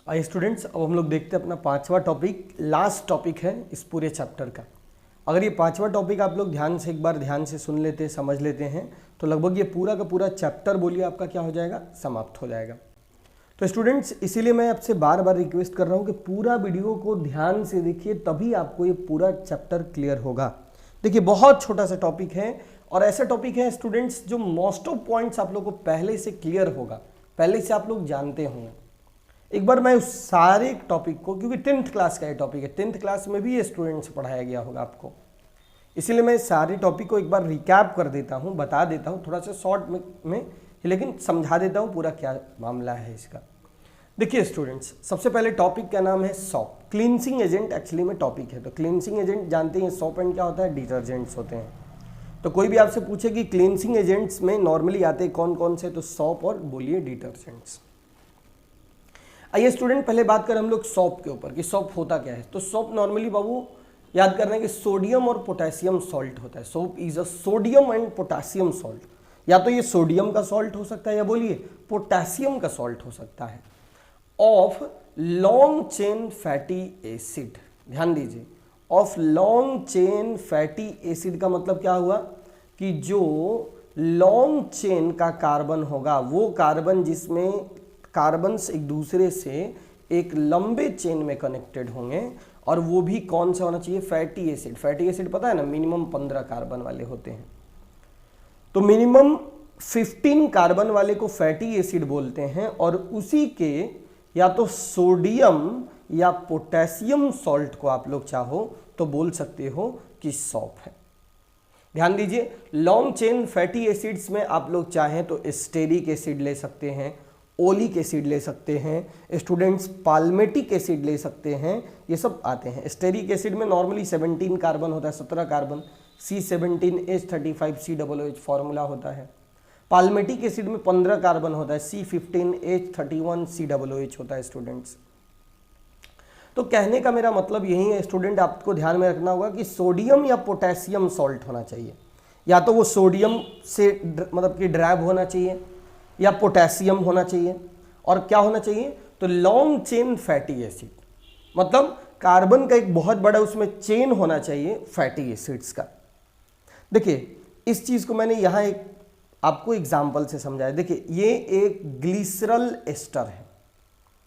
आइए स्टूडेंट्स, अब हम लोग देखते हैं अपना पांचवा टॉपिक, लास्ट टॉपिक है इस पूरे चैप्टर का। अगर ये पांचवा टॉपिक आप लोग ध्यान से एक बार ध्यान से सुन लेते समझ लेते हैं तो लगभग ये पूरा का पूरा चैप्टर बोलिए आपका क्या हो जाएगा, समाप्त हो जाएगा। तो स्टूडेंट्स इसीलिए मैं आपसे बार बार रिक्वेस्ट कर रहा हूँ कि पूरा वीडियो को ध्यान से देखिए, तभी आपको ये पूरा चैप्टर क्लियर होगा। देखिए बहुत छोटा सा टॉपिक है और ऐसा टॉपिक है स्टूडेंट्स जो मोस्ट ऑफ पॉइंट्स आप लोग को पहले से क्लियर होगा, पहले से आप लोग जानते होंगे। एक बार मैं उस सारे टॉपिक को, क्योंकि 10th क्लास का ये टॉपिक है, 10th क्लास में भी ये स्टूडेंट्स पढ़ाया गया होगा आपको, इसीलिए मैं सारे टॉपिक को एक बार रिकैप कर देता हूँ, बता देता हूँ थोड़ा सा शॉर्ट में लेकिन समझा देता हूँ पूरा क्या मामला है इसका। देखिए स्टूडेंट्स, सबसे पहले टॉपिक का नाम है सॉप। क्लींसिंग एजेंट एक्चुअली में टॉपिक है। तो क्लींसिंग एजेंट जानते हैं, सॉप एंड क्या होता है, डिटर्जेंट्स होते हैं। तो कोई भी आपसे पूछे कि क्लींसिंग एजेंट्स में नॉर्मली आते हैं कौन कौन से, तो सॉप और बोलिए डिटर्जेंट्स। आइए स्टूडेंट पहले बात करें हम लोग सॉप के ऊपर कि सॉप होता क्या है। तो सॉप नॉर्मली बाबू याद करना है कि सोडियम और पोटेशियम सॉल्ट होता है। Soap is a sodium and potassium salt. या तो ये सोडियम का सॉल्ट हो सकता है या बोलिए पोटेशियम का सॉल्ट हो सकता है, of long chain fatty acid. ध्यान दीजिए, of long chain fatty acid का मतलब क्या हुआ कि जो लॉन्ग चेन का कार्बन होगा, वो कार्बन जिसमें कार्बन्स एक दूसरे से एक लंबे चेन में कनेक्टेड होंगे, और वो भी कौन सा होना चाहिए, फैटी एसिड। फैटी एसिड पता है ना, मिनिमम 15 कार्बन वाले होते हैं। तो मिनिमम 15 कार्बन वाले को फैटी एसिड बोलते हैं, और उसी के या तो सोडियम या पोटेशियम सॉल्ट को आप लोग चाहो तो बोल सकते हो कि सॉप है। ध्यान दीजिए, लॉन्ग चेन फैटी एसिड्स में आप लोग चाहें तो स्टेरिक एसिड ले सकते हैं, ओलिक एसिड ले सकते हैं, स्टूडेंट्स पाल्मेटिक एसिड ले सकते हैं, ये सब आते हैं। स्टेरिक एसिड में नॉर्मली 17 कार्बन होता है, 17 कार्बन, C17H35COOH फॉर्मूला होता है। पाल्मेटिक एसिड में 15 कार्बन होता है, C15H31COOH होता है स्टूडेंट्स। तो कहने का मेरा मतलब यही है स्टूडेंट, आपको ध्यान में रखना होगा कि सोडियम या पोटेशियम सॉल्ट होना चाहिए, या तो वो सोडियम से मतलब कि ड्राइव होना चाहिए या पोटेशियम होना चाहिए, और क्या होना चाहिए, तो लॉन्ग चेन फैटी एसिड, मतलब कार्बन का एक बहुत बड़ा उसमें चेन होना चाहिए फैटी एसिड्स का। देखिए इस चीज को मैंने यहां एक आपको एग्जांपल से समझाया। देखिए ये एक ग्लिसरल एस्टर है।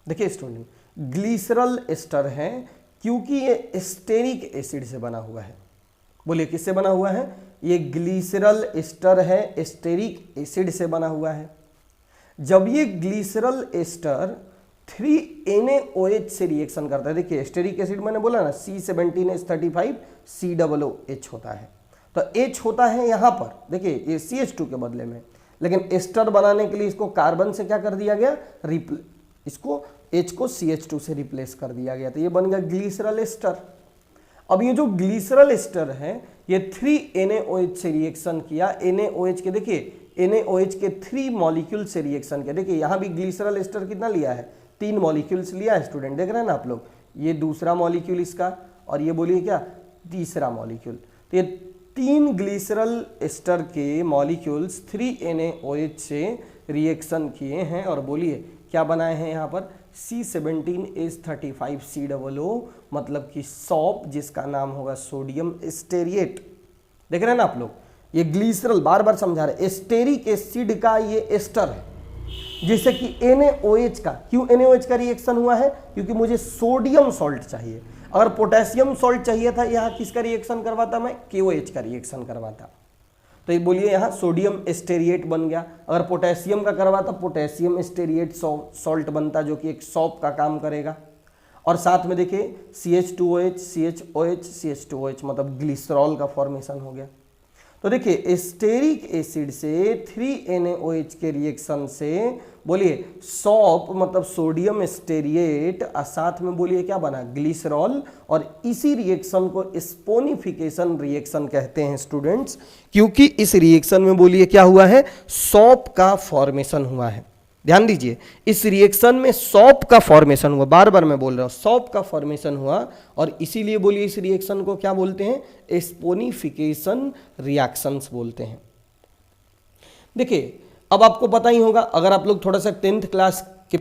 देखिए स्टूडेंट, ग्लिसरल एस्टर है क्योंकि ये स्टेरिक एसिड से बना हुआ है। बोलिए किससे बना हुआ है, ये ग्लिसरल एस्टर है, स्टेरिक एसिड से बना हुआ है। जब ये ग्लिसरल एस्टर 3NaOH से रिएक्शन करता है, देखिए स्टेरिक एसिड मैंने बोला ना C17H35COOH होता है, तो H होता है यहां पर, देखिए ये CH2 के बदले में, लेकिन एस्टर बनाने के लिए इसको कार्बन से क्या कर दिया गया, इसको H को CH2 से रिप्लेस कर दिया गया, तो ये बन गया ग्लिसरल एस्टर। अब ये जो ग्लिसरल एस्टर है ये 3NaOH से रिएक्शन किया, NaOH के देखिए NaOH के 3 मॉलिक्यूल से रिएक्शन किया। देखिए यहाँ भी ग्लिसरल एस्टर कितना लिया है, 3 मॉलिक्यूल्स लिया है स्टूडेंट, देख रहे हैं ना आप लोग, ये दूसरा मॉलिक्यूल इसका, और ये बोलिए क्या, तीसरा मॉलिक्यूल। तो ये 3 ग्लिसरल एस्टर के मॉलिक्यूल्स 3NaOH से रिएक्शन किए हैं, और बोलिए क्या बनाए हैं यहाँ पर, C17H35COO, मतलब कि सॉप, जिसका नाम होगा सोडियम स्टेरिएट। देख रहे हैं ना आप लोग, ये ग्लिसरल बार बार समझा रहे, स्टेरिक एसिड का ये एस्टर है, जैसे कि NaOH का। क्यों NaOH का रिएक्शन हुआ है, क्योंकि मुझे सोडियम सॉल्ट चाहिए। अगर पोटेशियम सॉल्ट चाहिए था, यहाँ किसका रिएक्शन करवाता मैं, KOH का रिएक्शन करवाता, तो ये बोलिए यहाँ सोडियम स्टेरिएट बन गया। अगर पोटेशियम का करवाता, पोटेशियम स्टेरिएट सॉल्ट बनता, जो कि एक सॉप का काम करेगा। और साथ में देखिए CH2OH CHOH CH2OH, मतलब ग्लिसरॉल का फॉर्मेशन हो गया। तो देखिए स्टेरिक एसिड से 3NaOH के रिएक्शन से बोलिए सॉप मतलब सोडियम स्टेरिएट, और साथ में बोलिए क्या बना, ग्लिसरॉल, और इसी रिएक्शन को स्पोनिफिकेशन रिएक्शन कहते हैं स्टूडेंट्स, क्योंकि इस रिएक्शन में बोलिए क्या हुआ है, सॉप का फॉर्मेशन हुआ है। ध्यान दीजिए, इस रिएक्शन में सॉप का फॉर्मेशन हुआ, बार बार मैं बोल रहा हूं सॉप का फॉर्मेशन हुआ, और इसीलिए बोलिए इस रिएक्शन को क्या बोलते हैं, स्पोनिफिकेशन रिएक्शंस बोलते हैं। देखिए अब आपको पता ही होगा, अगर आप लोग थोड़ा सा 10th क्लास के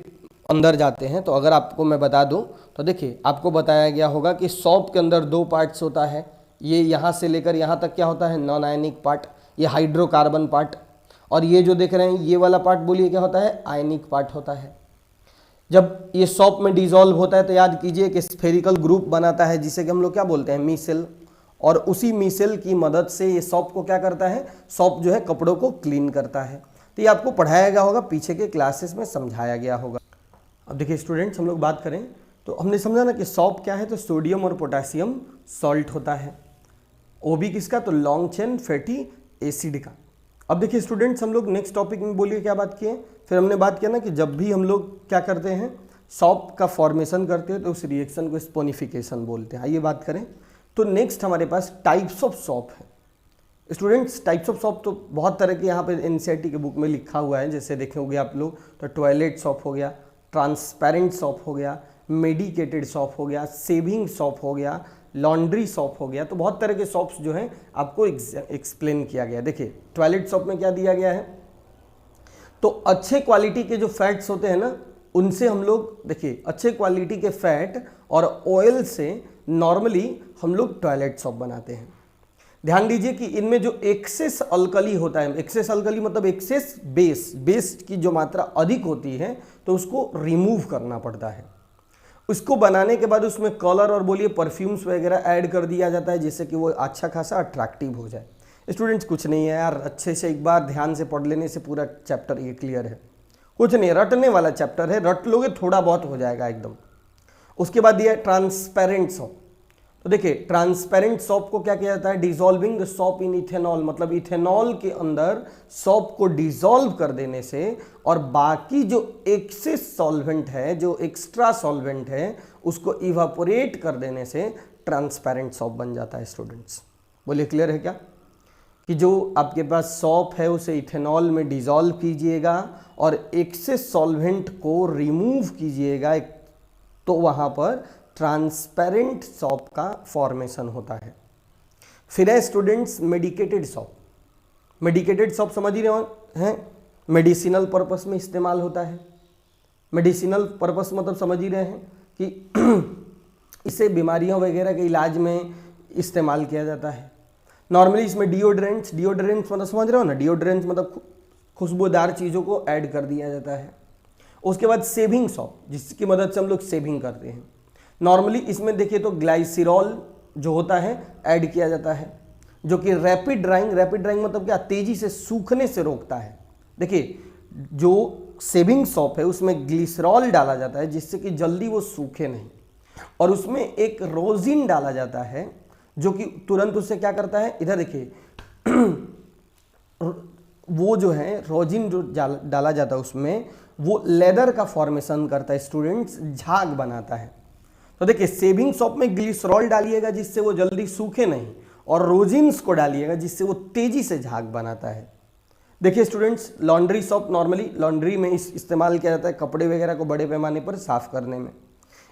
अंदर जाते हैं तो अगर आपको मैं बता दूं तो देखिए आपको बताया गया होगा कि सॉप के अंदर दो पार्ट्स होता है। ये यहाँ से लेकर यहाँ तक क्या होता है, नॉन आयनिक पार्ट, ये हाइड्रोकार्बन पार्ट, और ये जो देख रहे हैं ये वाला पार्ट बोलिए क्या होता है, आयनिक पार्ट होता है। जब ये सॉप में डिसॉल्व होता है तो याद कीजिए कि स्फेरिकल ग्रुप बनाता है जिसे कि हम लोग क्या बोलते हैं, मीसेल, और उसी मीसेल की मदद से ये सॉप को क्या करता है, सॉप जो है कपड़ों को क्लीन करता है। तो ये आपको पढ़ाया गया होगा, पीछे के क्लासेस में समझाया गया होगा। अब देखिए स्टूडेंट्स, हम लोग बात करें तो हमने समझा ना कि सॉप क्या है, तो सोडियम और पोटेशियम सॉल्ट होता है। ओ भी किसका, तो लॉन्ग चेन फैटी एसिड का। अब देखिए स्टूडेंट्स, हम लोग नेक्स्ट टॉपिक में बोलिए क्या बात किए, फिर हमने बात किया ना कि जब भी हम लोग क्या करते हैं, सॉप का फॉर्मेशन करते हैं तो उस रिएक्शन को स्पोनिफिकेशन बोलते हैं। आइए बात करें तो नेक्स्ट हमारे पास टाइप्स ऑफ सॉप है। स्टूडेंट्स, टाइप्स ऑफ सॉप तो बहुत तरह के यहाँ पे एनसीईआरटी के बुक में लिखा हुआ है, जैसे देखोगे आप लोग तो टॉयलेट सॉप हो गया, ट्रांसपेरेंट सॉप हो गया, मेडिकेटेड सॉप हो गया, सेविंग सॉप हो गया, लॉन्ड्री सॉप हो गया। तो बहुत तरह के सॉप्स जो हैं आपको एक्सप्लेन किया गया। देखिए टॉयलेट सॉप में क्या दिया गया है, तो अच्छे क्वालिटी के जो फैट्स होते हैं ना, उनसे हम लोग, देखिए अच्छे क्वालिटी के फैट और ऑयल से नॉर्मली हम लोग टॉयलेट सॉप बनाते हैं। ध्यान दीजिए कि इनमें जो एक्सेस अल्कली होता है, एक्सेस अल्कली मतलब एक्सेस बेस की जो मात्रा अधिक होती है तो उसको रिमूव करना पड़ता है। उसको बनाने के बाद उसमें कलर और बोलिए परफ्यूम्स वगैरह ऐड कर दिया जाता है जिससे कि वो अच्छा खासा अट्रैक्टिव हो जाए। स्टूडेंट्स कुछ नहीं है यार, अच्छे से एक बार ध्यान से पढ़ लेने से पूरा चैप्टर ये क्लियर है। कुछ नहीं, रटने वाला चैप्टर है, रट लोगे थोड़ा बहुत हो जाएगा एकदम। उसके बाद दिया है ट्रांसपेरेंट सॉप। तो देखिए ट्रांसपेरेंट सॉप को क्या किया जाता है, dissolving the shop in ethanol, मतलब इथेनॉल के अंदर सॉप को डिसॉल्व कर देने से और बाकी जो एक्सेस सॉल्वेंट है, जो एक्स्ट्रा सॉल्वेंट है, उसको इवापोरेट कर देने से ट्रांसपेरेंट सॉप बन जाता है। स्टूडेंट्स बोलिए क्लियर है क्या, कि जो आपके पास सॉप है उसे इथेनॉल में डिसॉल्व कीजिएगा और एक्सेस सॉल्वेंट को रिमूव कीजिएगा, तो वहां पर ट्रांसपेरेंट सॉप का फॉर्मेशन होता है। फिर है students medicated shop. Medicated shop समझ ही रहे हैं, मेडिसिनल पर्पस में इस्तेमाल होता है। मेडिसिनल पर्पस मतलब समझ ही रहे हैं कि इसे बीमारियों वगैरह के इलाज में इस्तेमाल किया जाता है। नॉर्मली इसमें डिओड्रेंट्स मतलब समझ रहे हो ना, डिओड्रेंट्स मतलब खुशबूदार चीज़ों को ऐड कर दिया जाता है। उसके बाद सेविंग सॉप, जिसकी मदद से हम लोग सेविंग करते हैं। नॉर्मली इसमें देखिए तो ग्लाइसिरॉल जो होता है ऐड किया जाता है, जो कि रैपिड ड्राइंग मतलब क्या, तेजी से सूखने से रोकता है। देखिए जो सेविंग सॉप है उसमें ग्लिसरॉल डाला जाता है जिससे कि जल्दी वो सूखे नहीं, और उसमें एक रोजिन डाला जाता है जो कि तुरंत उससे क्या करता है, इधर देखिए वो जो है रोजिन जो डाला जाता है उसमें वो लेदर का फॉर्मेशन करता है स्टूडेंट्स, झाग बनाता है। तो देखिए सेविंग सॉप में ग्लिसरॉल डालिएगा जिससे वो जल्दी सूखे नहीं, और रोजिन्स को डालिएगा जिससे वो तेजी से झाग बनाता है। देखिए students laundry shop, normally laundry में इस्तेमाल किया जाता है कपड़े वगैरह को बड़े पैमाने पर साफ करने में।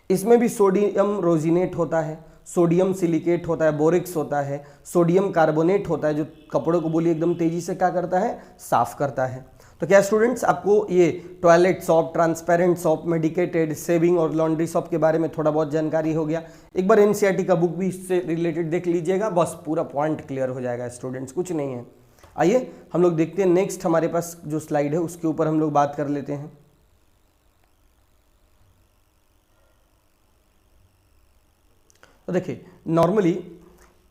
इसमें भी सोडियम रोजिनेट होता है, सोडियम सिलिकेट होता है, बोरिक्स होता है, सोडियम कार्बोनेट होता है, जो कपड़ों को बोलिए एकदम तेजी से क्या करता है, साफ करता है। तो क्या स्टूडेंट्स आपको ये toilet shop, transparent shop, medicated, saving और लॉन्ड्री सॉप के बारे में थोड़ा बहुत जानकारी हो गया। एक बार एनसीईआरटी का बुक भी इससे रिलेटेड देख लीजिएगा, बस पूरा पॉइंट क्लियर हो जाएगा स्टूडेंट्स, कुछ नहीं है। आइए हम लोग देखते हैं नेक्स्ट हमारे पास जो स्लाइड है उसके ऊपर हम लोग बात कर लेते हैं। तो देखिए नॉर्मली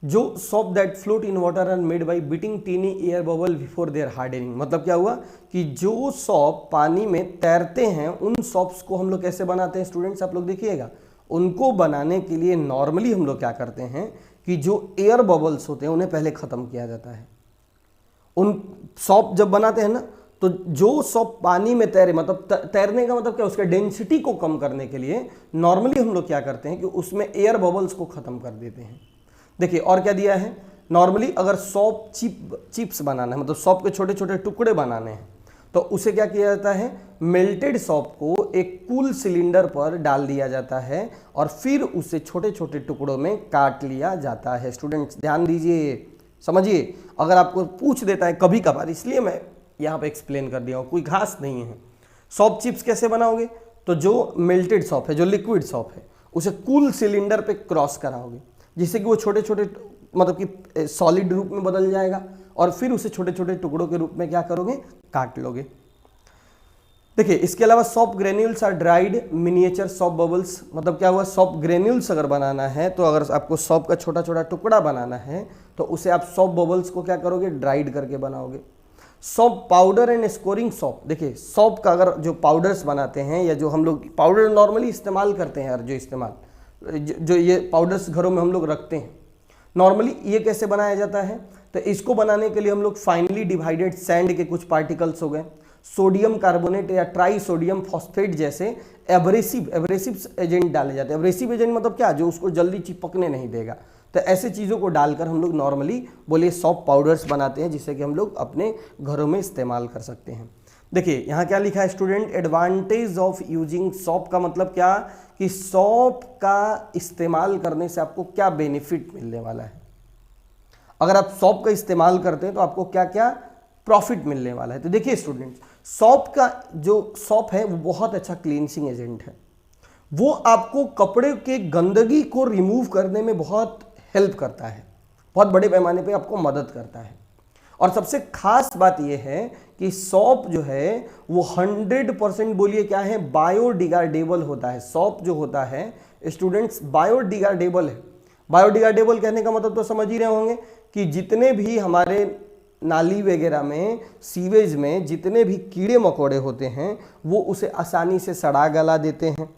जो soap that float in water are made by beating tiny air bubble before their hardening, मतलब क्या हुआ कि जो सॉप पानी में तैरते हैं उन सॉप्स को हम लोग कैसे बनाते हैं स्टूडेंट्स, आप लोग देखिएगा। उनको बनाने के लिए नॉर्मली हम लोग क्या करते हैं कि जो एयर बबल्स होते हैं उन्हें पहले ख़त्म किया जाता है। उन सॉप जब बनाते हैं ना, तो जो सॉप पानी में तैरे, मतलब तैरने का मतलब क्या, उसका डेंसिटी को कम करने के लिए नॉर्मली हम लोग क्या करते हैं कि उसमें एयर बबल्स को ख़त्म कर देते हैं। देखिए और क्या दिया है, नॉर्मली अगर सॉप चिप्स बनाना है, मतलब सॉप के छोटे छोटे टुकड़े बनाने हैं, तो उसे क्या किया जाता है, मेल्टेड सॉप को एक कूल सिलेंडर पर डाल दिया जाता है और फिर उसे छोटे छोटे टुकड़ों में काट लिया जाता है। स्टूडेंट्स ध्यान दीजिए, समझिए, अगर आपको पूछ देता है कभी कभार, इसलिए मैं यहाँ पे एक्सप्लेन कर दिया हूँ, कोई खास नहीं है। सॉप चिप्स कैसे बनाओगे, तो जो मेल्टेड सॉप है, जो लिक्विड सॉप है, उसे कूल सिलेंडर पे क्रॉस कराओगे, जिससे कि वो छोटे छोटे मतलब कि सॉलिड रूप में बदल जाएगा, और फिर उसे छोटे छोटे टुकड़ों के रूप में क्या करोगे, काट लोगे। देखिए इसके अलावा soap granules are dried miniature soap bubbles. मतलब क्या हुआ, सॉप ग्रेन्यूल्स अगर बनाना है, तो अगर आपको सॉप का छोटा छोटा टुकड़ा बनाना है तो उसे आप सॉप बबल्स को क्या करोगे, ड्राइड करके बनाओगे। Shop powder and scoring shop. देखिए सॉप का अगर जो पाउडर्स बनाते हैं, या जो हम लोग पाउडर नॉर्मली इस्तेमाल करते हैं, जो इस्तेमाल जो ये पाउडर्स घरों में हम लोग रखते हैं, नॉर्मली ये कैसे बनाया जाता है, तो इसको बनाने के लिए हम लोग फाइनली डिवाइडेड सैंड के कुछ पार्टिकल्स हो गए, सोडियम कार्बोनेट या ट्राई सोडियम फॉस्फेट जैसे एब्रेसिव एजेंट डाले जाते हैं। एब्रेसिव एजेंट मतलब क्या, जो उसको जल्दी चिपकने नहीं देगा। तो ऐसे चीज़ों को डालकर हम लोग नॉर्मली बोलिए सॉप पाउडर्स बनाते हैं, जिससे कि हम लोग अपने घरों में इस्तेमाल कर सकते हैं। देखिए यहाँ क्या लिखा है student, advantage of using shop का मतलब क्या, कि सॉप का इस्तेमाल करने से आपको क्या बेनिफिट मिलने वाला है। अगर आप सॉप का इस्तेमाल करते हैं तो आपको क्या क्या प्रॉफिट मिलने वाला है। तो देखिए स्टूडेंट्स, सॉप का जो सॉप है वो बहुत अच्छा क्लींसिंग एजेंट है। वो आपको कपड़े के गंदगी को रिमूव करने में बहुत हेल्प करता है, बहुत बड़े पैमाने पे आपको मदद करता है। और सबसे खास बात यह है कि सॉप जो है वो 100% बोलिए क्या है, बायोडिग्रेडेबल होता है। सॉप जो होता है स्टूडेंट्स बायोडिग्रेडेबल है। बायोडिग्रेडेबल कहने का मतलब तो समझ ही रहे होंगे कि जितने भी हमारे नाली वगैरह में, सीवेज में जितने भी कीड़े मकोड़े होते हैं वो उसे आसानी से सड़ा गला देते हैं।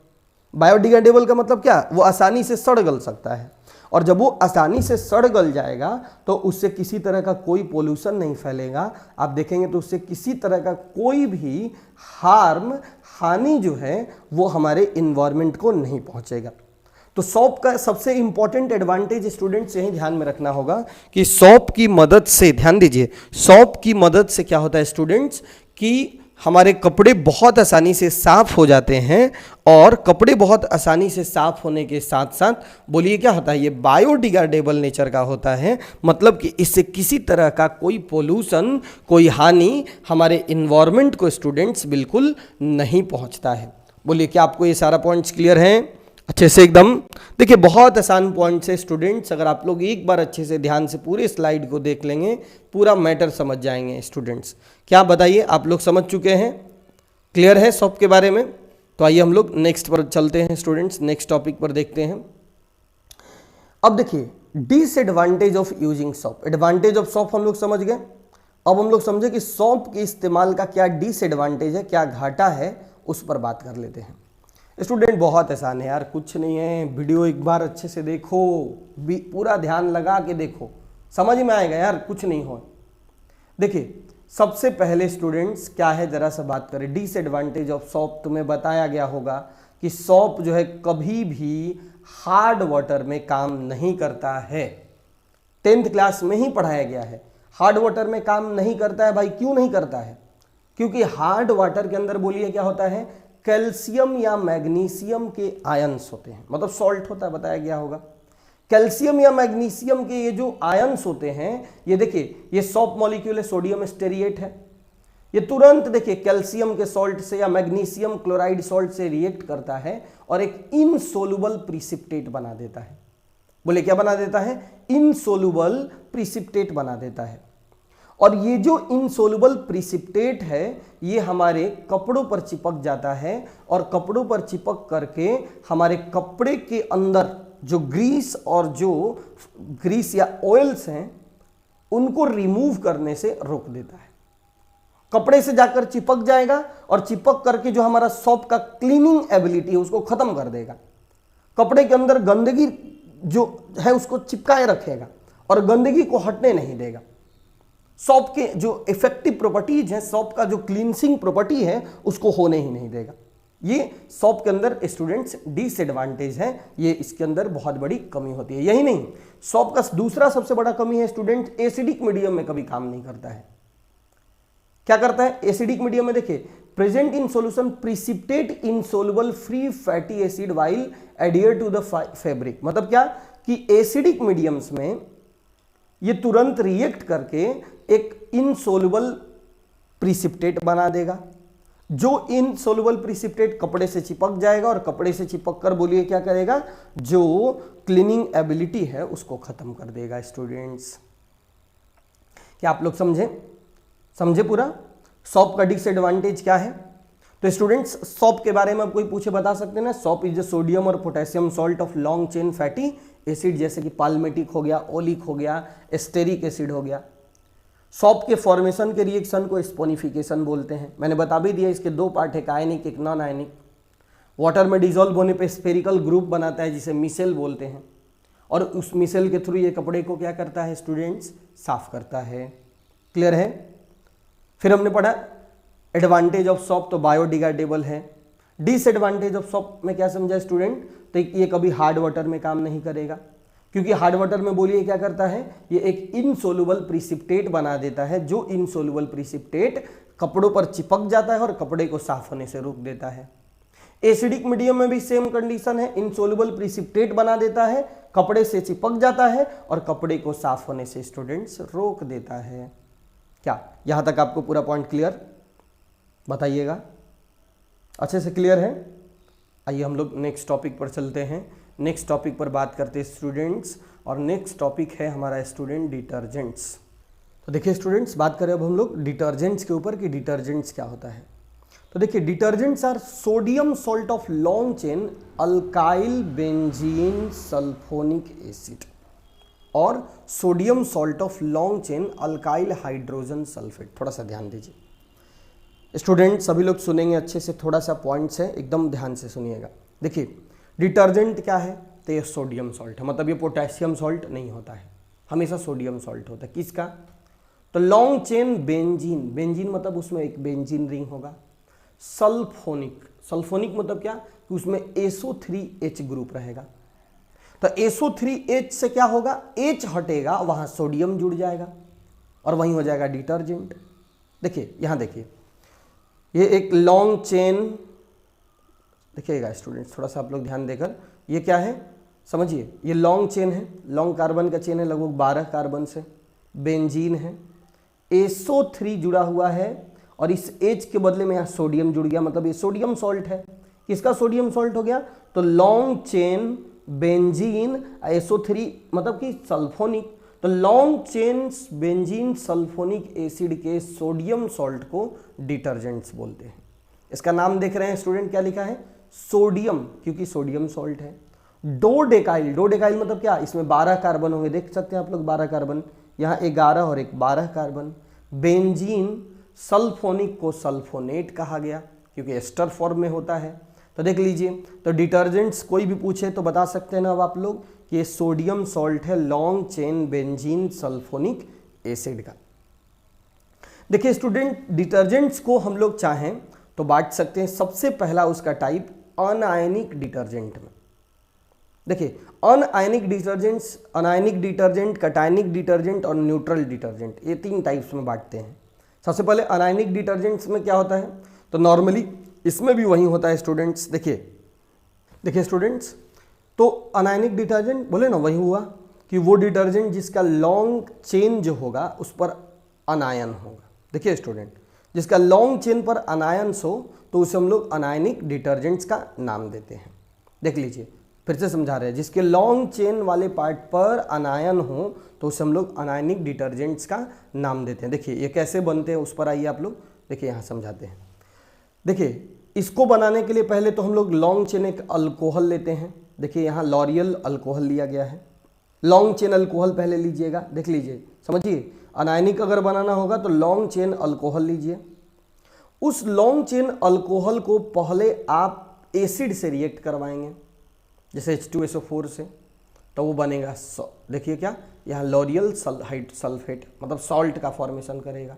बायोडिग्रेडेबल का मतलब क्या, वो आसानी से सड़ गल सकता है, और जब वो आसानी से सड़ गल जाएगा तो उससे किसी तरह का कोई पोल्यूशन नहीं फैलेगा। आप देखेंगे तो उससे किसी तरह का कोई भी हानि जो है वो हमारे इन्वायरमेंट को नहीं पहुंचेगा। तो सॉप का सबसे इंपॉर्टेंट एडवांटेज स्टूडेंट्स यही ध्यान में रखना होगा कि सॉप की मदद से, ध्यान दीजिए, सॉप की मदद से क्या होता है स्टूडेंट्स, कि हमारे कपड़े बहुत आसानी से साफ हो जाते हैं, और कपड़े बहुत आसानी से साफ होने के साथ साथ बोलिए क्या होता है, ये बायोडिग्रेडेबल नेचर का होता है। मतलब कि इससे किसी तरह का कोई पोल्यूशन, कोई हानि हमारे इन्वायरमेंट को स्टूडेंट्स बिल्कुल नहीं पहुंचता है। बोलिए क्या आपको ये सारा पॉइंट्स क्लियर हैं अच्छे से एकदम। देखिए बहुत आसान पॉइंट्स है स्टूडेंट्स, अगर आप लोग एक बार अच्छे से ध्यान से पूरे स्लाइड को देख लेंगे पूरा मैटर समझ जाएंगे स्टूडेंट्स। क्या बताइए, आप लोग समझ चुके हैं, क्लियर है सॉप के बारे में? तो आइए हम लोग नेक्स्ट पर चलते हैं स्टूडेंट्स, नेक्स्ट टॉपिक पर देखते हैं। अब देखिए disadvantage of using shop. Advantage of shop हम लोग समझ गए, अब हम लोग समझे कि सॉप के इस्तेमाल का क्या डिसएडवांटेज है, क्या घाटा है, उस पर बात कर लेते हैं। स्टूडेंट बहुत आसान है यार, कुछ नहीं है, वीडियो एक बार अच्छे से देखो, पूरा ध्यान लगा के देखो, समझ में आएगा यार, कुछ नहीं हो। देखिए सबसे पहले स्टूडेंट्स क्या है, जरा सा बात करें डिसएडवांटेज ऑफ सॉप। तुम्हें बताया गया होगा कि सॉप जो है कभी भी हार्ड वाटर में काम नहीं करता है। 10th क्लास में ही पढ़ाया गया है, हार्ड वाटर में काम नहीं करता है। भाई क्यों नहीं करता है? क्योंकि हार्ड वाटर के अंदर बोलिए क्या होता है, कैल्शियम या मैग्नीशियम के आयंस होते हैं, मतलब सॉल्ट होता है, बताया गया होगा। कैल्शियम या मैग्नीशियम के ये जो आयंस होते हैं, ये देखिए ये सॉप मॉलिक्यूल है, सोडियम स्टेरिएट है, ये तुरंत देखिए कैल्शियम के सॉल्ट से या मैग्नीशियम क्लोराइड सॉल्ट से रिएक्ट करता है और एक इनसोलुबल प्रिसिपिटेट बना देता है। बोले क्या बना देता है? इनसोलुबल प्रिसिपिटेट बना देता है। और ये जो इनसोलुबल प्रिसिपिटेट है ये हमारे कपड़ों पर चिपक जाता है, और कपड़ों पर चिपक करके हमारे कपड़े के अंदर जो ग्रीस और जो ग्रीस या ऑयल्स हैं उनको रिमूव करने से रोक देता है। कपड़े से जाकर चिपक जाएगा और चिपक करके जो हमारा सॉप का क्लीनिंग एबिलिटी है उसको खत्म कर देगा। कपड़े के अंदर गंदगी जो है उसको चिपकाए रखेगा और गंदगी को हटने नहीं देगा। सॉप के जो इफेक्टिव प्रॉपर्टीज हैं, सॉप का जो क्लींसिंग प्रॉपर्टी है उसको होने ही नहीं देगा। ये सॉप के अंदर स्टूडेंट्स डिसएडवांटेज है, ये इसके अंदर बहुत बड़ी कमी होती है। यही नहीं, सॉप का दूसरा सबसे बड़ा कमी है स्टूडेंट, एसिडिक मीडियम में कभी काम नहीं करता है। क्या करता है एसिडिक मीडियम में? देखिए present in solution precipitate insoluble free fatty acid while adhere to the fabric. मतलब क्या कि एसिडिक मीडियम्स में ये तुरंत रिएक्ट करके एक इनसोलुबल प्रिसिपिटेट बना देगा। जो इनसोल्युबल प्रिसिपिटेट कपड़े से चिपक जाएगा और कपड़े से चिपक कर बोलिए क्या करेगा, जो क्लीनिंग एबिलिटी है उसको खत्म कर देगा। स्टूडेंट्स क्या आप लोग समझे पूरा? सॉप का डिसएडवांटेज क्या है? तो स्टूडेंट्स सॉप के बारे में आप कोई पूछे बता सकते हैं ना, सॉप इज द सोडियम और potassium salt of long chain fatty acid, जैसे कि पाल्मेटिक हो गया, ओलिक हो गया, एस्टेरिक एसिड हो गया। सॉप के फॉर्मेशन के रिएक्शन को स्पोनिफिकेशन बोलते हैं। मैंने बता भी दिया इसके दो पार्ट है, एक आयनिक एक नॉन आयनिक। वाटर में डिजोल्व होने पे स्फेरिकल ग्रुप बनाता है जिसे मिसेल बोलते हैं, और उस मिसेल के थ्रू ये कपड़े को क्या करता है स्टूडेंट्स, साफ करता है। क्लियर है? फिर हमने पढ़ा एडवांटेज ऑफ सॉप, तो बायोडिग्रेडेबल है। डिसएडवांटेज ऑफ सॉप में क्या समझा स्टूडेंट, तो ये कभी हार्ड वाटर में काम नहीं करेगा, क्योंकि हार्ड वाटर में बोलिए क्या करता है, ये एक इनसोल्युबल प्रिसिपिटेट बना देता है, जो इनसोल्युबल प्रिसिपिटेट कपड़ों पर चिपक जाता है और कपड़े को साफ होने से रोक देता है। एसिडिक मीडियम में भी सेम कंडीशन है, इनसोल्युबल प्रिसिपिटेट बना देता है, कपड़े से चिपक जाता है और कपड़े को साफ होने से स्टूडेंट्स रोक देता है। क्या यहां तक आपको पूरा पॉइंट क्लियर? बताइएगा, अच्छे से क्लियर है? आइए हम लोग नेक्स्ट टॉपिक पर चलते हैं। नेक्स्ट टॉपिक पर बात करते हैं स्टूडेंट्स, और नेक्स्ट टॉपिक है हमारा स्टूडेंट डिटर्जेंट्स। तो देखिए स्टूडेंट्स, बात करें अब हम लोग डिटर्जेंट्स के ऊपर कि डिटर्जेंट्स क्या होता है। तो देखिए detergents are sodium salt of long chain alkyl benzene sulphonic acid और sodium salt of long chain alkyl hydrogen sulphate. थोड़ा सा ध्यान दीजिए स्टूडेंट, सभी लोग सुनेंगे अच्छे से, थोड़ा सा पॉइंट्स है, एकदम ध्यान से सुनिएगा। देखिए डिटर्जेंट क्या है, तो ये सोडियम सॉल्ट है, मतलब ये पोटेशियम सॉल्ट नहीं होता है, हमेशा सोडियम सॉल्ट होता है। किसका? तो लॉन्ग चेन बेंजीन, बेंजीन मतलब उसमें एक बेंजीन रिंग होगा। सल्फोनिक, सल्फोनिक मतलब क्या कि उसमें SO3H ग्रुप रहेगा। तो SO3H से क्या होगा, H हटेगा, वहां सोडियम जुड़ जाएगा और वहीं हो जाएगा डिटर्जेंट। देखिए यहां देखिए, ये एक लॉन्ग चेन, देखिएगा स्टूडेंट्स थोड़ा सा आप लोग ध्यान देकर, ये क्या है समझिए, ये लॉन्ग चेन है, लॉन्ग कार्बन का चेन है, लगभग 12 कार्बन से, बेंजीन है, SO3 जुड़ा हुआ है और इस H के बदले में यहाँ सोडियम जुड़ गया, मतलब ये सोडियम सॉल्ट है। किसका सोडियम सॉल्ट हो गया? तो लॉन्ग चेन बेंजीन SO3 मतलब कि सल्फोनिक, तो long chain benzene sulphonic acid के सोडियम सॉल्ट को डिटर्जेंट्स बोलते हैं। इसका नाम देख रहे हैं स्टूडेंट, क्या लिखा है? सोडियम, क्योंकि सोडियम सॉल्ट है। डोडेकाइल, डोडेकाइल मतलब क्या, इसमें 12 कार्बन होंगे, देख सकते हैं आप लोग 12 कार्बन, यहाँ 11 और एक 12 कार्बन। बेंजीन सल्फोनिक को सल्फोनेट कहा गया क्योंकि एस्टर फॉर्म में होता है। तो देख लीजिए, तो डिटर्जेंट्स कोई भी पूछे तो बता सकते हैं ना अब आप लोग कि ये सोडियम सॉल्ट है long chain benzene sulphonic acid का। देखिए स्टूडेंट, डिटर्जेंट्स को हम लोग चाहें तो बांट सकते हैं। सबसे पहला उसका टाइप अनआयनिक डिटर्जेंट में। देखिए अनआयनिक डिटर्जेंट्स, अनआयनिक डिटर्जेंट, कटायनिक डिटर्जेंट और न्यूट्रल डिटर्जेंट, ये 3 टाइप्स में बांटते हैं। सबसे पहले अनआयनिक डिटर्जेंट्स में क्या होता है, तो नॉर्मली इसमें भी वही होता है स्टूडेंट्स। देखिए स्टूडेंट्स, तो अनआयनिक डिटर्जेंट बोले ना, वही हुआ कि वो डिटर्जेंट जिसका लॉन्ग चेन जो होगा उस पर अनायन होगा। देखिए स्टूडेंट, जिसका लॉन्ग चेन पर अनायंस हो तो उसे हम लोग अनायनिक डिटर्जेंट्स का नाम देते हैं। देख लीजिए, फिर से समझा रहे हैं, जिसके लॉन्ग चेन वाले पार्ट पर अनायन हो तो उसे हम लोग अनायनिक डिटर्जेंट्स का नाम देते हैं। देखिए ये कैसे बनते हैं उस पर आइए आप लोग, देखिए यहाँ समझाते हैं। देखिए इसको बनाने के लिए पहले तो हम लोग लॉन्ग चेन एक अल्कोहल लेते हैं। देखिए यहाँ लॉरियल अल्कोहल लिया गया है, लॉन्ग चेन अल्कोहल पहले लीजिएगा। देख लीजिए, समझिए, अनायनिक अगर बनाना होगा तो लॉन्ग चेन अल्कोहल लीजिए। उस लॉन्ग चेन अल्कोहल को पहले आप एसिड से रिएक्ट करवाएंगे, जैसे H2SO4 से, तो वो बनेगा देखिए क्या, यहाँ लॉरियल सल्फेट मतलब सॉल्ट का फॉर्मेशन करेगा।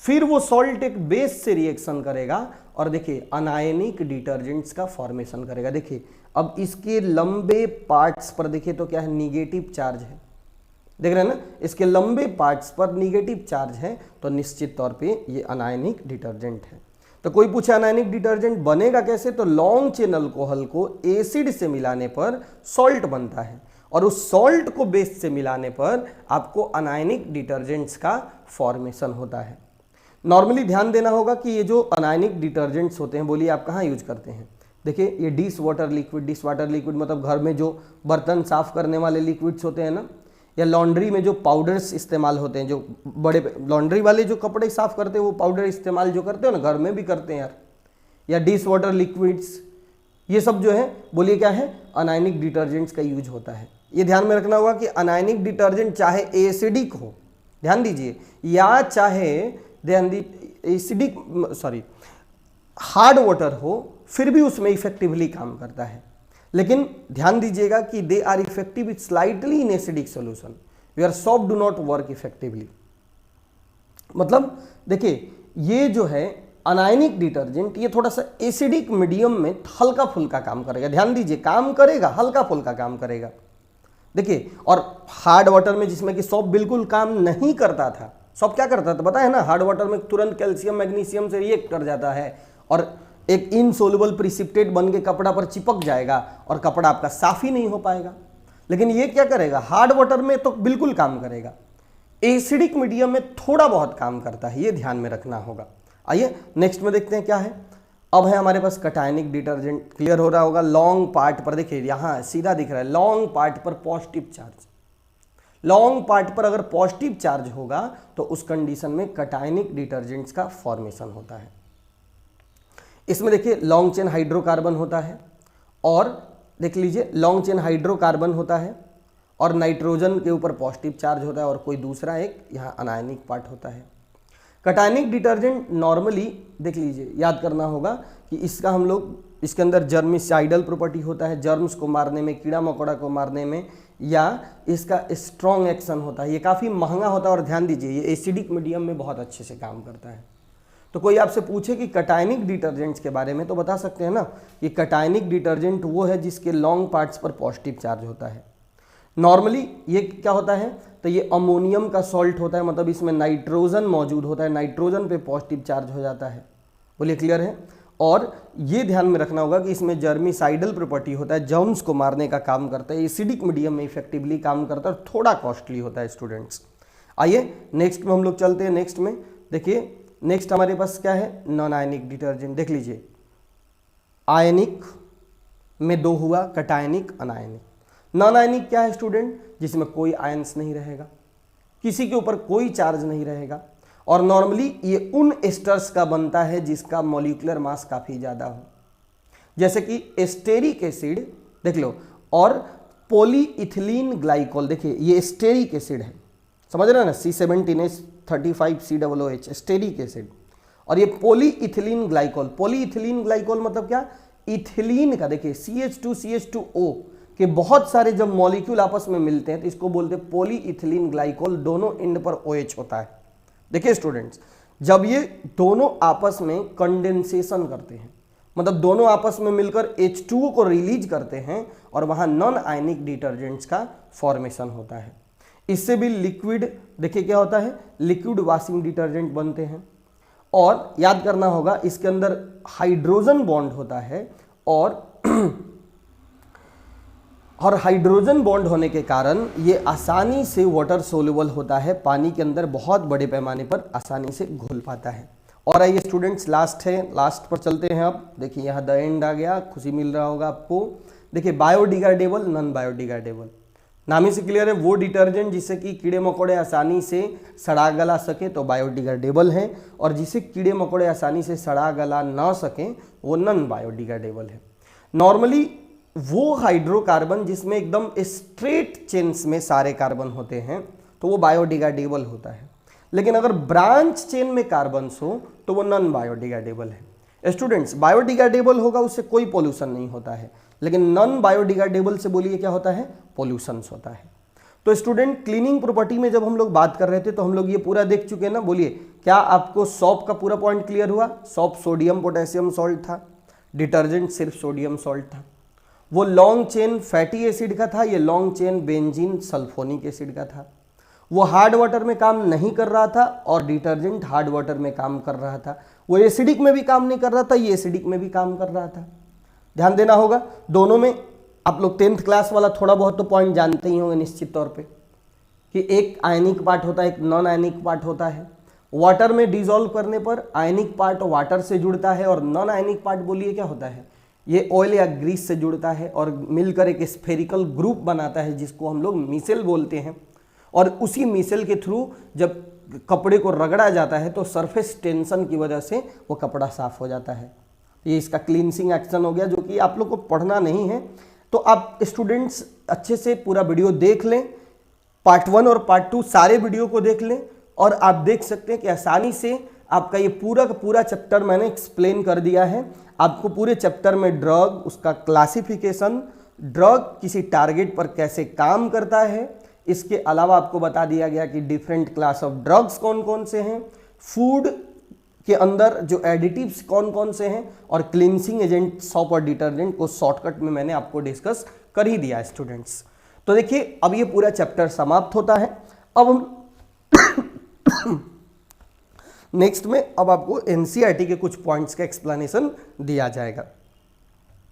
फिर वो सॉल्ट एक बेस से रिएक्शन करेगा और देखिए अनायनिक डिटर्जेंट्स का फॉर्मेशन करेगा। देखिए अब इसके लंबे पार्ट्स पर देखिए तो क्या है, निगेटिव चार्ज है, देख रहे हैं ना, इसके लंबे पार्ट्स पर निगेटिव चार्ज है, तो निश्चित तौर पे ये अनायनिक डिटर्जेंट है। तो कोई पूछे अनायनिक डिटर्जेंट बनेगा कैसे, तो लॉन्ग चेन अल्कोहल को एसिड से मिलाने पर सॉल्ट बनता है और उस सॉल्ट को बेस से मिलाने पर आपको अनायनिक डिटर्जेंट्स का फॉर्मेशन होता है। नॉर्मली ध्यान देना होगा कि ये जो अनायनिक डिटर्जेंट्स होते हैं, बोलिए आप कहाँ यूज करते हैं। देखिए ये डिश वाटर लिक्विड मतलब घर में जो बर्तन साफ करने वाले लिक्विड्स होते हैं ना, या लॉन्ड्री में जो पाउडर्स इस्तेमाल होते हैं, जो बड़े लॉन्ड्री वाले जो कपड़े साफ करते हैं वो पाउडर इस्तेमाल जो करते हो ना, घर में भी करते हैं यार, या डिश वाटर लिक्विड्स, ये सब जो है बोलिए क्या है, अनायनिक डिटर्जेंट्स का यूज होता है। ये ध्यान में रखना होगा कि अनायनिक डिटर्जेंट चाहे एसिडिक हो, ध्यान दीजिए, या चाहे एसिडिक हार्ड वाटर हो, फिर भी उसमें इफेक्टिवली काम करता है। लेकिन ध्यान दीजिएगा कि they are effective slightly in acidic solution, your soap do not work effectively. मतलब देखिए ये जो है अनायनिक डिटर्जेंट, ये थोड़ा सा एसिडिक मीडियम में हल्का फुल्का काम करेगा, ध्यान दीजिए, काम करेगा, हल्का फुल्का काम करेगा। देखिए और हार्ड वाटर में जिसमें कि सोप बिल्कुल काम नहीं करता था, सोप क्या करता था पता है ना, हार्ड वाटर में तुरंत कैल्शियम मैग्नीशियम से रिएक्ट कर जाता है और एक इनसोल्युबल प्रिसिपिटेट बन के कपड़ा पर चिपक जाएगा और कपड़ा आपका साफ ही नहीं हो पाएगा। लेकिन ये क्या करेगा, हार्ड वाटर में तो बिल्कुल काम करेगा, एसिडिक मीडियम में थोड़ा बहुत काम करता है, ये ध्यान में रखना होगा। आइए नेक्स्ट में देखते हैं क्या है। अब है हमारे पास कटायनिक डिटर्जेंट, क्लियर हो रहा होगा। लॉन्ग पार्ट पर देखिए यहां सीधा दिख रहा है, लॉन्ग पार्ट पर पॉजिटिव चार्ज, लॉन्ग पार्ट पर अगर पॉजिटिव चार्ज होगा तो उस कंडीशन में कटायनिक डिटर्जेंट्स का फॉर्मेशन होता है। इसमें देखिए लॉन्ग चेन हाइड्रोकार्बन होता है, और देख लीजिए लॉन्ग चेन हाइड्रोकार्बन होता है और नाइट्रोजन के ऊपर पॉजिटिव चार्ज होता है और कोई दूसरा एक यहाँ अनायनिक पार्ट होता है। कटायनिक डिटर्जेंट नॉर्मली देख लीजिए, याद करना होगा कि इसका हम लोग इसके अंदर जर्मिसाइडल प्रॉपर्टी होता है, जर्म्स को मारने में, कीड़ा मकोड़ा को मारने में, या इसका स्ट्रॉन्ग एक्शन होता है। ये काफ़ी महंगा होता है और ध्यान दीजिए ये एसिडिक मीडियम में बहुत अच्छे से काम करता है। तो कोई आपसे पूछे कि कटायनिक डिटर्जेंट्स के बारे में, तो बता सकते हैं ना कि कटायनिक डिटर्जेंट वो है जिसके लॉन्ग पार्ट्स पर पॉजिटिव चार्ज होता है। नॉर्मली ये क्या होता है, तो ये अमोनियम का सॉल्ट होता है, मतलब इसमें नाइट्रोजन मौजूद होता है, नाइट्रोजन पे पॉजिटिव चार्ज हो जाता है। बोलिए क्लियर है। और ये ध्यान में रखना होगा कि इसमें जर्मिसाइडल प्रॉपर्टी होता है, जर्म्स को मारने का काम करता है, एसिडिक मीडियम में इफेक्टिवली काम करता है और थोड़ा कॉस्टली होता है स्टूडेंट्स। आइए नेक्स्ट में हम लोग चलते हैं। नेक्स्ट में देखिए, नेक्स्ट हमारे पास क्या है, नॉन आयनिक डिटर्जेंट। देख लीजिए आयनिक में दो हुआ, कटायनिक, अनायनिक। नॉन आयनिक क्या है स्टूडेंट, जिसमें कोई आयंस नहीं रहेगा, किसी के ऊपर कोई चार्ज नहीं रहेगा, और नॉर्मली ये उन एस्टर्स का बनता है जिसका मॉलिक्यूलर मास काफी ज्यादा हो, जैसे कि एस्टेरिक एसिड देख लो, और पॉलीइथिलीन ग्लाइकोल। देखिए ये एस्टेरिक एसिड है, समझ रहे हैं ना, C17H35COOH एस्टेरिक एसिड, और ये पॉलीइथिलीन ग्लाइकोल। पॉलीइथिलीन ग्लाइकोल मतलब क्या, इथिलीन का, देखिए CH2CH2O के बहुत सारे जब मॉलिक्यूल आपस में मिलते हैं तो इसको बोलते हैं पॉलीइथिलीन ग्लाइकोल, दोनों एंड पर OH होता है। देखिए स्टूडेंट्स, जब ये दोनों आपस में कंडेंसेशन करते हैं, मतलब दोनों आपस में मिलकर H2O को रिलीज करते हैं और वहां नॉन आयनिक डिटर्जेंट्स का फॉर्मेशन होता है। इससे भी लिक्विड, देखिए क्या होता है, लिक्विड वॉशिंग डिटर्जेंट बनते हैं। और याद करना होगा इसके अंदर हाइड्रोजन बॉन्ड होता है, और हाइड्रोजन बॉन्ड होने के कारण ये आसानी से वाटर सोल्यूबल होता है, पानी के अंदर बहुत बड़े पैमाने पर आसानी से घुल पाता है। और आइए स्टूडेंट्स लास्ट है, लास्ट पर चलते हैं। अब देखिए यहाँ द एंड आ गया, खुशी मिल रहा होगा आपको। देखिए बायोडिग्रेडेबल, नॉन बायोडिग्रेडेबल, नाम ही से क्लियर है, वो डिटर्जेंट जिससे कि कीड़े मकोड़े आसानी से सड़ा गला सके तो बायोडिग्रेडेबल है, और जिसे कीड़े मकोड़े आसानी से सड़ा गला ना सके वो नॉन बायोडिग्रेडेबल है। नॉर्मली वो हाइड्रोकार्बन जिसमें एकदम स्ट्रेट चेन्स में सारे कार्बन होते हैं तो वो बायोडिग्रेडेबल होता है, लेकिन अगर ब्रांच चेन में कार्बन्स हो तो वो नॉन बायोडिग्रेडेबल है। स्टूडेंट्स बायोडिग्रेडेबल होगा उससे कोई पोल्यूशन नहीं होता है, लेकिन नॉन बायोडिग्रेडेबल से बोलिए क्या होता है, पोल्यूशन होता है। तो स्टूडेंट क्लीनिंग प्रॉपर्टी में जब हम लोग बात कर रहे थे तो हम लोग ये पूरा देख चुके हैं ना, बोलिए क्या आपको सोप का पूरा पॉइंट क्लियर हुआ। सोप सोडियम पोटेशियम सॉल्ट था, डिटर्जेंट सिर्फ सोडियम सॉल्ट था। वो लॉन्ग चेन फैटी एसिड का था, ये long chain benzene sulphonic acid का था। वो हार्ड वाटर में काम नहीं कर रहा था और डिटर्जेंट हार्ड वाटर में काम कर रहा था। वो एसिडिक में भी काम नहीं कर रहा था, ये एसिडिक में भी काम कर रहा था। ध्यान देना होगा दोनों में। आप लोग 10th क्लास वाला थोड़ा बहुत तो पॉइंट जानते ही होंगे निश्चित तौर पे कि एक आयनिक पार्ट होता है, एक नॉन आयनिक पार्ट होता है। वाटर में डिसॉल्व करने पर आयनिक पार्ट वाटर से जुड़ता है और नॉन आयनिक पार्ट बोलिए क्या होता है, ये ऑयल या ग्रीस से जुड़ता है और मिलकर एक स्फेरिकल ग्रुप बनाता है जिसको हम लोग मिसेल बोलते हैं। और उसी मिसेल के थ्रू जब कपड़े को रगड़ा जाता है तो सरफेस टेंशन की वजह से वो कपड़ा साफ हो जाता है। ये इसका क्लींसिंग एक्शन हो गया, जो कि आप लोग को पढ़ना नहीं है। तो आप स्टूडेंट्स अच्छे से पूरा वीडियो देख लें, पार्ट 1 और पार्ट 2 सारे वीडियो को देख लें और आप देख सकते हैं कि आसानी से आपका ये पूरा का पूरा चैप्टर मैंने एक्सप्लेन कर दिया है। आपको पूरे चैप्टर में ड्रग, उसका क्लासिफिकेशन, ड्रग किसी टारगेट पर कैसे काम करता है, इसके अलावा आपको बता दिया गया कि डिफरेंट क्लास ऑफ ड्रग्स कौन कौन से हैं, फूड के अंदर जो एडिटिव्स कौन कौन से हैं, और क्लींसिंग एजेंट, सॉप और डिटर्जेंट को शॉर्टकट में मैंने आपको डिस्कस कर ही दिया है स्टूडेंट्स। तो देखिए अब ये पूरा चैप्टर समाप्त होता है। अब हम नेक्स्ट में अब आपको एनसीईआरटी के कुछ पॉइंट्स का एक्सप्लेनेशन दिया जाएगा।